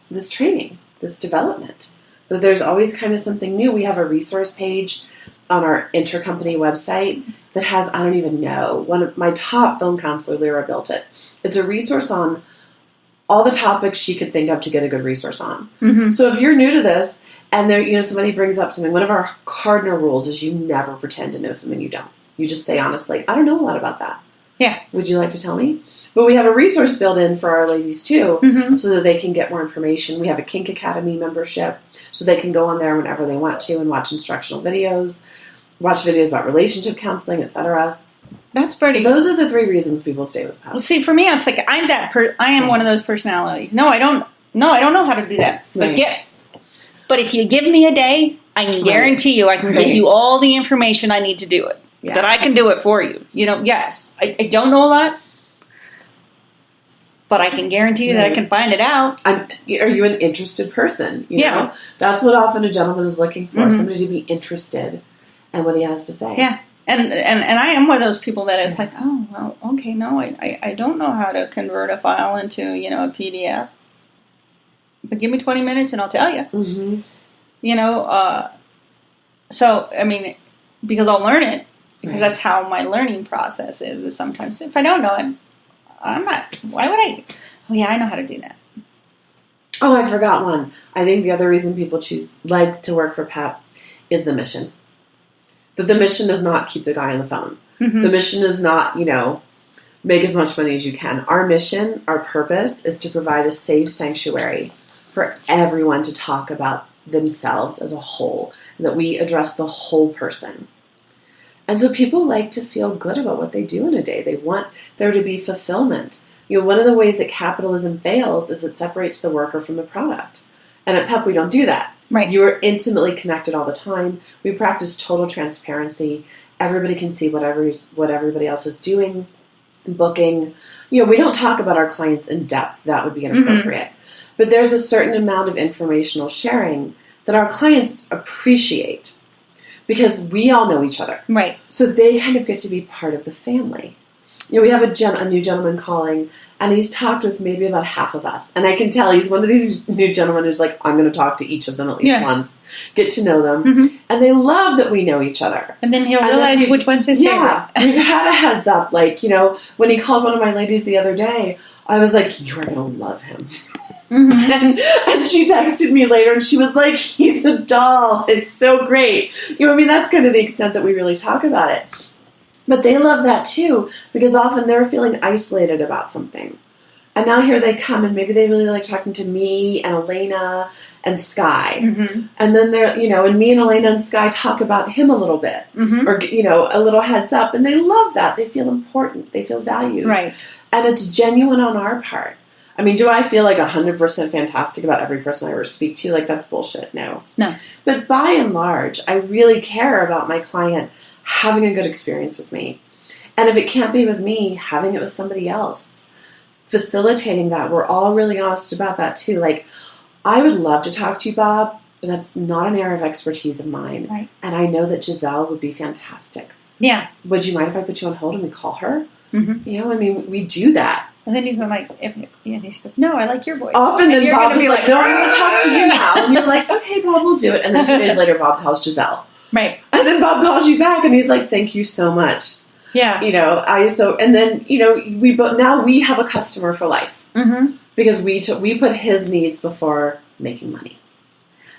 this training, this development. That there's always kind of something new. We have a resource page on our intercompany website that has, I don't even know, one of my top phone counselor, Lyra, built it. It's a resource on all the topics she could think of to get a good resource on. Mm-hmm. So if you're new to this, and there, somebody brings up something, one of our cardinal rules is you never pretend to know something you don't. You just say honestly, I don't know a lot about that. Yeah. Would you like to tell me? But we have a resource built in for our ladies too, mm-hmm. so that they can get more information. We have a Kink Academy membership, so they can go on there whenever they want to and watch instructional videos, watch videos about relationship counseling, etc. That's pretty. So those are the 3 reasons people stay with PEP. Well, see, for me, it's like I am one of those personalities. No, I don't know how to do that. Right. But if you give me a day, I can guarantee you I can give you all the information I need to do it. Yeah. That I can do it for you. Yes, I don't know a lot, but I can guarantee you that I can find it out. Are you an interested person? Yeah. Know? That's what often a gentleman is looking for, mm-hmm. somebody to be interested in what he has to say. Yeah. And I am one of those people that is like, oh, well, okay, no, I don't know how to convert a file into, a PDF. But give me 20 minutes and I'll tell you. Mm-hmm. So, I mean, because I'll learn it, because that's how my learning process is sometimes. If I don't know it, I'm not, why would I? Oh, yeah, I know how to do that. Oh, I forgot one. I think the other reason people like to work for PEP is the mission. That the mission does not keep the guy on the phone. Mm-hmm. The mission is not, make as much money as you can. Our mission, our purpose, is to provide a safe sanctuary for everyone to talk about themselves as a whole, and that we address the whole person. And so people like to feel good about what they do in a day. They want there to be fulfillment. One of the ways that capitalism fails is it separates the worker from the product. And at PEP, we don't do that. Right. You are intimately connected all the time. We practice total transparency. Everybody can see what everybody else is doing, booking. We don't talk about our clients in depth. That would be inappropriate. Mm-hmm. But there's a certain amount of informational sharing that our clients appreciate because we all know each other. Right. So they kind of get to be part of the family. We have a new gentleman calling, and he's talked with maybe about half of us. And I can tell he's one of these new gentlemen who's like, I'm going to talk to each of them at least once, get to know them. Mm-hmm. And they love that we know each other. And then he'll realize which one's his favorite. We've had a heads up. Like, when he called one of my ladies the other day, I was like, you are going to love him. Mm-hmm. And she texted me later, and she was like, he's a doll. It's so great. That's kind of the extent that we really talk about it. But they love that too, because often they're feeling isolated about something. And now here they come, and maybe they really like talking to me and Elena and Sky. Mm-hmm. And then they're, and me and Elena and Sky talk about him a little bit, mm-hmm. or, a little heads up. And they love that. They feel important. They feel valued. Right. And it's genuine on our part. Do I feel like 100% fantastic about every person I ever speak to? Like, that's bullshit. No. But by and large, I really care about my client having a good experience with me. And if it can't be with me, having it with somebody else. Facilitating that. We're all really honest about that, too. Like, I would love to talk to you, Bob, but that's not an area of expertise of mine. Right. And I know that Giselle would be fantastic. Yeah. Would you mind if I put you on hold and we call her? Mm-hmm. We do that. And then he's like, he says, no, I like your voice. Often then Bob is like, no, I'm going to talk to you now. And you're like, okay, Bob, we'll do it. And then 2 days later, Bob calls Giselle. Right. And then Bob calls you back and he's like, thank you so much. Yeah. And then, we have a customer for life. Mm-hmm. Because we put his needs before making money.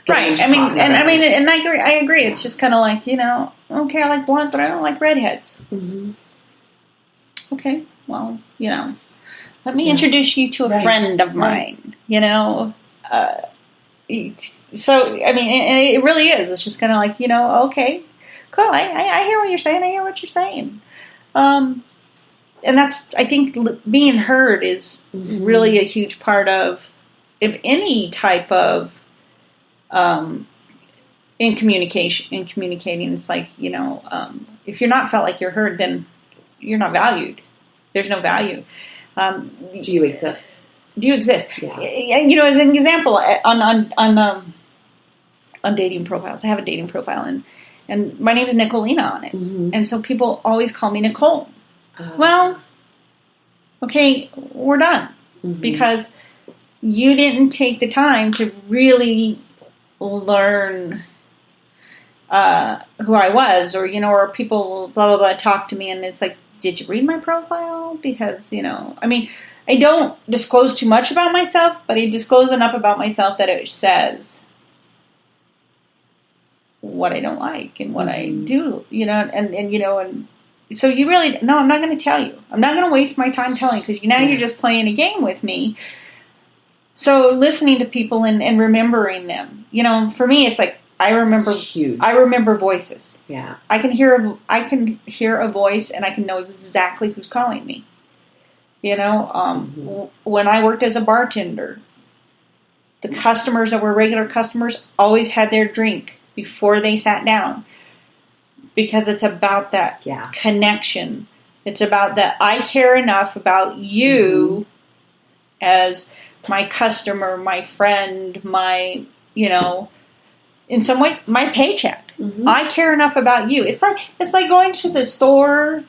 Right. I agree. It's just kind of like, okay, I like blonde, but I don't like redheads. Mm-hmm. Okay. Well, let me introduce you to a friend of mine, So, and it really is. It's just kind of like, okay, cool. I hear what you're saying. I hear what you're saying. And that's, I think, being heard is really a huge part of any type of in communicating. It's like, if you're not felt like you're heard, then you're not valued. There's no value. Do you exist? Do you exist? Yeah. As an example, on dating profiles, I have a dating profile, and my name is Nicolina on it, and so people always call me Nicole. Well, okay, we're done because you didn't take the time to really learn who I was, or people blah blah blah talk to me, and it's like, did you read my profile? Because I don't disclose too much about myself, but I disclose enough about myself that it says what I don't like and what I do, and so you really, no, I'm not going to tell you. I'm not going to waste my time telling, because now you're just playing a game with me. So listening to people and remembering them, for me, it's like, I remember voices. Yeah. I can hear a voice, and I can know exactly who's calling me. When I worked as a bartender, the customers that were regular customers always had their drink before they sat down, because it's about that connection. It's about that I care enough about you as my customer, my friend, my, in some ways, my paycheck. I care enough about you. It's like going to the store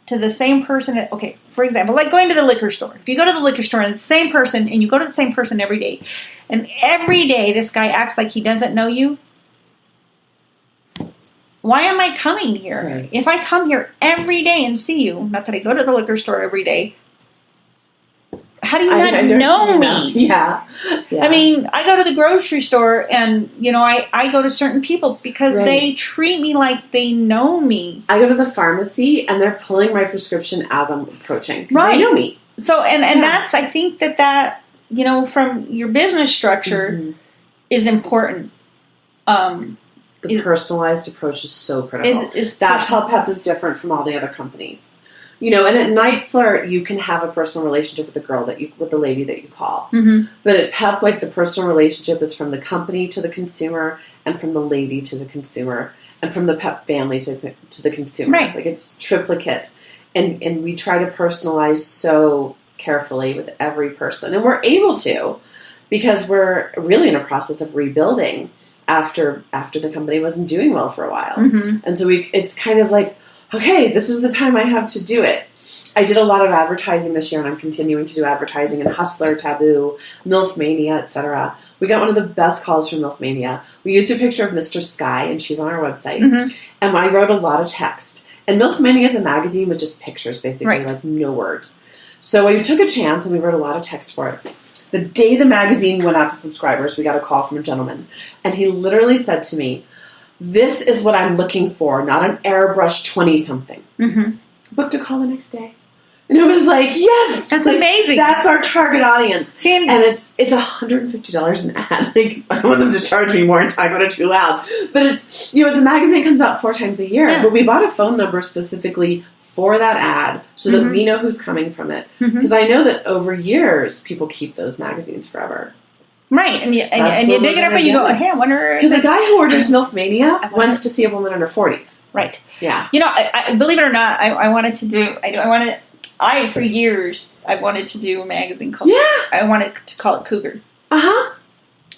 to the same person. Okay, for example, like going to the liquor store. If you go to the liquor store and it's the same person, and you go to the same person every day, and every day this guy acts like he doesn't know you, why am I coming here? Right. If I come here every day and see you, not that I go to the liquor store every day, how do you not know me? Yeah. I go to the grocery store, and, I go to certain people because they treat me like they know me. I go to the pharmacy, and they're pulling my prescription as I'm approaching. Right. They know me. So, and that's, I think that, from your business structure is important. The personalized approach is so critical. That's how PEP is different from all the other companies. And at Night Flirt, you can have a personal relationship with with the lady that you call. But at PEP, like, the personal relationship is from the company to the consumer, and from the lady to the consumer, and from the PEP family to the consumer. Right. Like, it's triplicate. And we try to personalize so carefully with every person. And we're able to, because we're really in a process of rebuilding after the company wasn't doing well for a while. And so it's kind of like, okay, this is the time I have to do it. I did a lot of advertising this year, and I'm continuing to do advertising in Hustler, Taboo, MILF Mania, etc. We got one of the best calls from MILF Mania. We used a picture of Mr. Sky, and she's on our website. And I wrote a lot of text. And MILF Mania is a magazine with just pictures, basically, like no words. So we took a chance, and we wrote a lot of text for it. The day the magazine went out to subscribers, we got a call from a gentleman. And he literally said to me, "This is what I'm looking for, not an airbrush 20-something. Booked a call the next day. And it was like, yes! That's amazing. That's our target audience. See, and it's $150 an ad. Like, I don't want them to charge me more and talk about it too loud. But it's a magazine that comes out 4 times a year. Yeah. But we bought a phone number specifically for that ad so that we know who's coming from it. Because I know that over years, people keep those magazines forever. Right, and you dig it up and you go, hey, I wonder... Because the guy who orders MILF Mania wants to see a woman under 40s. Right. Yeah. I believe it or not, I wanted to do... for years, I wanted to do a magazine called... Yeah. I wanted to call it Cougar. And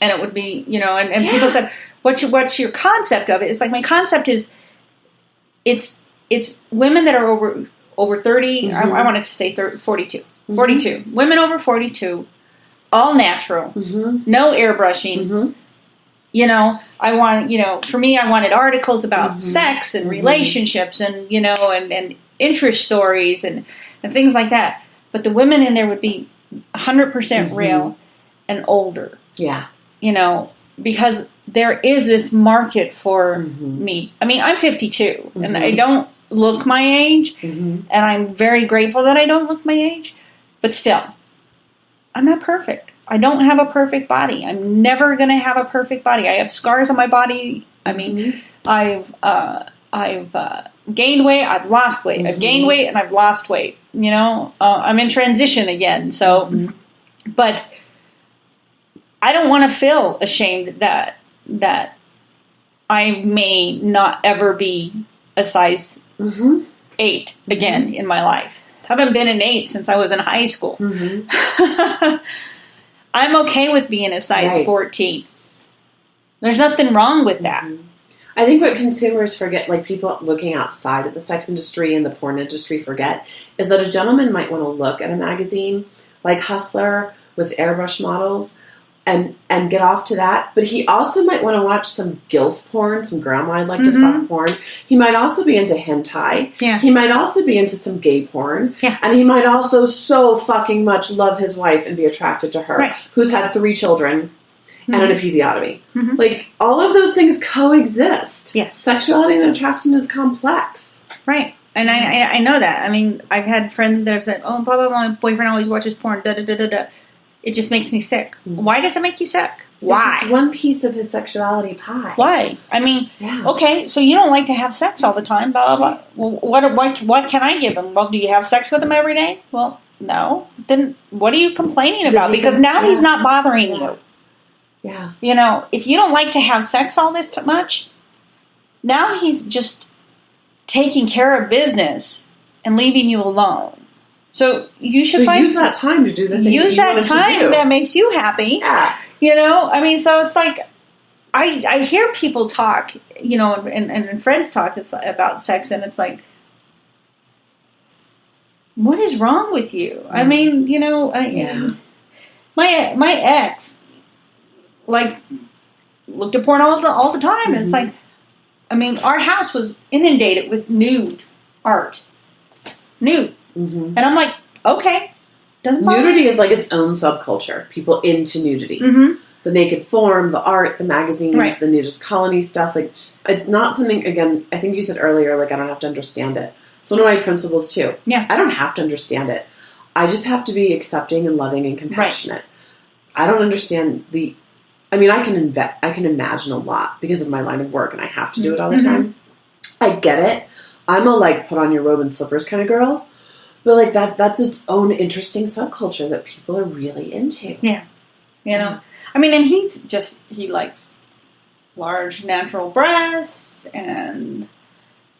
it would be, and people said, what's your concept of it? It's like, my concept is, it's women that are over 30, I wanted to say 42. 42. Women over 42, all natural, no airbrushing. I want, for me, I wanted articles about sex and relationships and, and interest stories and things like that. But the women in there would be 100% real and older. Yeah. Because there is this market for me. I mean, I'm 52 and I don't look my age, and I'm very grateful that I don't look my age, but still, I'm not perfect. I don't have a perfect body. I'm never going to have a perfect body. I have scars on my body. I mean, I've gained weight, I've lost weight. I've gained weight and I've lost weight. I'm in transition again. So, but I don't want to feel ashamed that I may not ever be a size 8 again in my life. I haven't been an 8 since I was in high school. I'm okay with being a size 14. There's nothing wrong with that. I think what consumers forget, like people looking outside of the sex industry and the porn industry forget, is that a gentleman might want to look at a magazine like Hustler with airbrush models and get off to that. But he also might want to watch some gilf porn, some grandma I'd like to fuck porn. He might also be into hentai. Yeah. He might also be into some gay porn. Yeah. And he might also so fucking much love his wife and be attracted to her, who's had 3 children and an episiotomy. Like, all of those things coexist. Yes. Sexuality and attraction is complex. Right. And I know that. I mean, I've had friends that have said, oh, blah, blah, blah, my boyfriend always watches porn, da-da-da-da-da. It just makes me sick. Why does it make you sick? Why? It's just one piece of his sexuality pie. Why? I mean, okay, so you don't like to have sex all the time, blah, blah, blah. Well, what can I give him? Well, do you have sex with him every day? Well, no. Then what are you complaining about? Because now he's not bothering you. Yeah. If you don't like to have sex all this much, now he's just taking care of business and leaving you alone. So you should use that time to do the thing use that time that makes you happy. Yeah. I mean, so it's like I hear people talk, and friends talk about sex, and it's like, what is wrong with you? I mean, my ex looked at porn all the time, and it's like, I mean, our house was inundated with nude art, and I'm like, okay, doesn't bother nudity me. is like its own subculture. People into nudity, the naked form, the art, the magazines, the nudist colony stuff. Like, it's not something. Again, I think you said earlier, like, I don't have to understand it. It's one of my principles too. Yeah, I don't have to understand it. I just have to be accepting and loving and compassionate. I don't understand I mean, I can imagine a lot because of my line of work, and I have to do it all the time. I get it. I'm a put on your robe and slippers kind of girl. But that's its own interesting subculture that people are really into. Yeah. I mean, and he likes large natural breasts, and,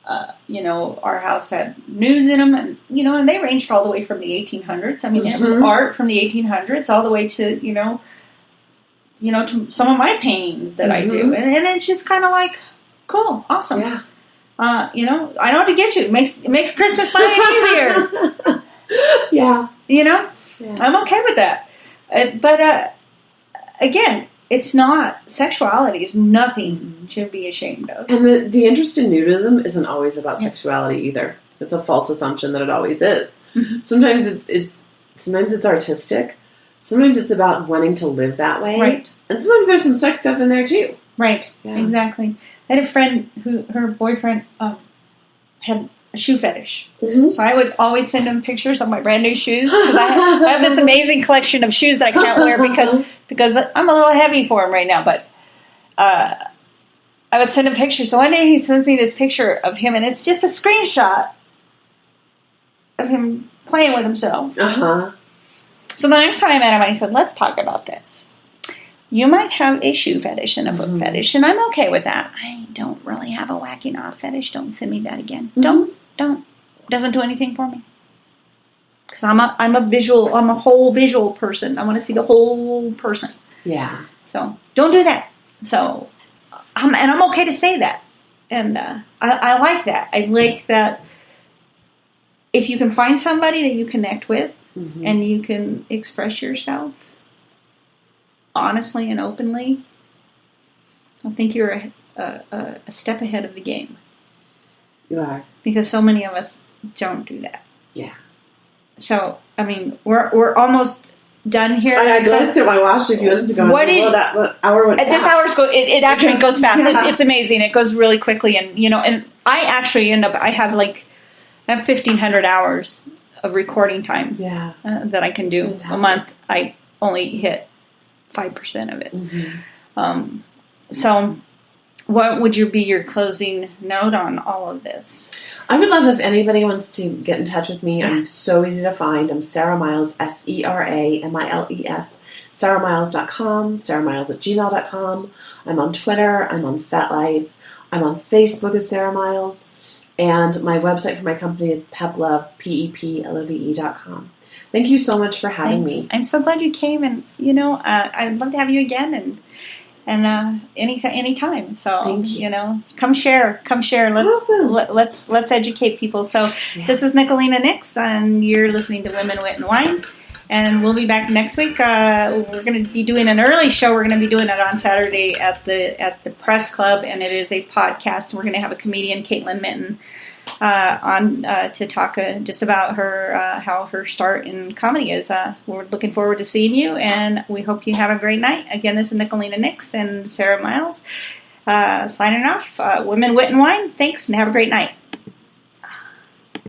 our house had nudes in them, and, and they ranged all the way from the 1800s. I mean, it was art from the 1800s all the way to, to some of my paintings that I do. And it's just kind of like, cool, awesome. Yeah. I know how to get you. It makes Christmas buying easier. Yeah. I'm okay with that. But again, it's not, sexuality is nothing to be ashamed of. And the interest in nudism isn't always about sexuality either. It's a false assumption that it always is. Sometimes it's artistic. Sometimes it's about wanting to live that way. Right. And sometimes there's some sex stuff in there too. Right. Yeah. Exactly. I had a friend her boyfriend had a shoe fetish. So I would always send him pictures of my brand new shoes, because I have this amazing collection of shoes that I can't wear because I'm a little heavy for him right now. But I would send him pictures. So one day he sends me this picture of him, and it's just a screenshot of him playing with himself. So the next time I met him, I said, let's talk about this. You might have a shoe fetish and a foot fetish, and I'm okay with that. I don't really have a whacking off fetish. Don't send me that again. Don't. Doesn't do anything for me. Because I'm a whole visual person. I want to see the whole person. Yeah. So don't do that. So, and I'm okay to say that. And I like that. I like that if you can find somebody that you connect with, and you can express yourself honestly and openly, I think you're a step ahead of the game. You are. Because so many of us don't do that. Yeah. So, I mean, we're almost done here. I glanced at my watch a few minutes ago. That hour went fast. This hour's it actually goes fast. Yeah. It's amazing. It goes really quickly. And, and I actually I have 1,500 hours of recording time that I can do a month. I only hit 5% of it. So what would be your closing note on all of this? I would love if anybody wants to get in touch with me. I'm so easy to find. I'm Sera Miles, SeraMiles, SeraMiles.com, SeraMiles@gmail.com. I'm on Twitter. I'm on FetLife. I'm on Facebook as Sera Miles. And my website for my company is peplove, PEPLOVE.com. Thank you so much for having me. I'm so glad you came, and I'd love to have you again, and anytime. So Thank you. Come share. Let's educate people. So This is Nicolina Nix, and you're listening to Women, Wit, and Wine. And we'll be back next week. We're going to be doing an early show. We're going to be doing it on Saturday at the Press Club, and it is a podcast. We're going to have a comedian, Caitlin Minton, on to talk just about her how her start in comedy is. We're looking forward to seeing you, and we hope you have a great night. Again, this is Nicolina Nix and Sera Miles signing off. Women, Wit, and Wine. Thanks, and have a great night.